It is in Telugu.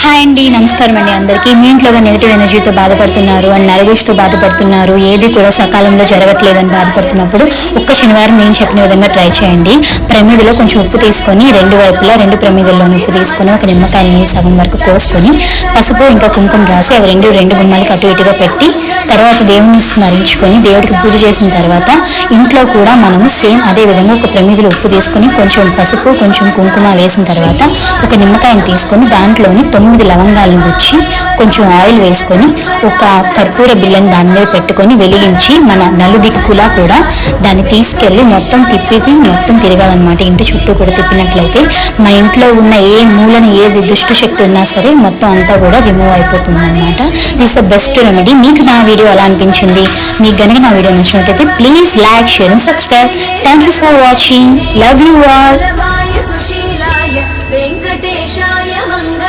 హాయ్ అండి, నమస్కారం అండి అందరికీ. మీ ఇంట్లో నెగిటివ్ ఎనర్జీతో బాధపడుతున్నారు అండ్ నరగుష్తో బాధపడుతున్నారు, ఏది కూడా సకాలంలో జరగట్లేదని బాధపడుతున్నప్పుడు ఒక్క శనివారం నేను చెప్పిన విధంగా ట్రై చేయండి. ప్రమిదిలో కొంచెం ఉప్పు తీసుకొని రెండు వైపులా రెండు ప్రమిదల్లోని ఉప్పు తీసుకొని ఒక నిమ్మకాయని సగం వరకు కోసుకొని పసుపు ఇంకా కుంకుమ రాసి అవి రెండు గుమ్మాలకు అటు ఇటుగా పెట్టి తర్వాత దేవుడిని స్మరించుకొని దేవుడికి పూజ చేసిన తర్వాత ఇంట్లో కూడా మనము సేమ్ అదే విధంగా ఒక ప్రమిదిలో ఉప్పు తీసుకొని కొంచెం పసుపు కొంచెం కుంకుమ వేసిన తర్వాత ఒక నిమ్మకాయని తీసుకొని దాంట్లోని 9 లవంగాలను గుచ్చి కొంచెం ఆయిల్ వేసుకొని ఒక కర్పూర బిల్లని దాని మీద పెట్టుకొని వెలిగించి మన నలుదిక్కులా కూడా దాన్ని తీసుకెళ్ళి మొత్తం తిరగాలన్నమాట. ఇంటి చుట్టూ కూడా తిప్పినట్లయితే మన ఇంట్లో ఉన్న ఏ మూలన ఏ దుష్ట శక్తి ఉన్నా సరే మొత్తం అంతా కూడా రిమూవ్ అయిపోతుంది అనమాట. This the best remedy. మీకు నా వీడియో ఎలా అనిపించింది? మీకు కనుక నా వీడియో నచ్చినట్లయితే please like, share and subscribe. Thank you for watching. Love you all.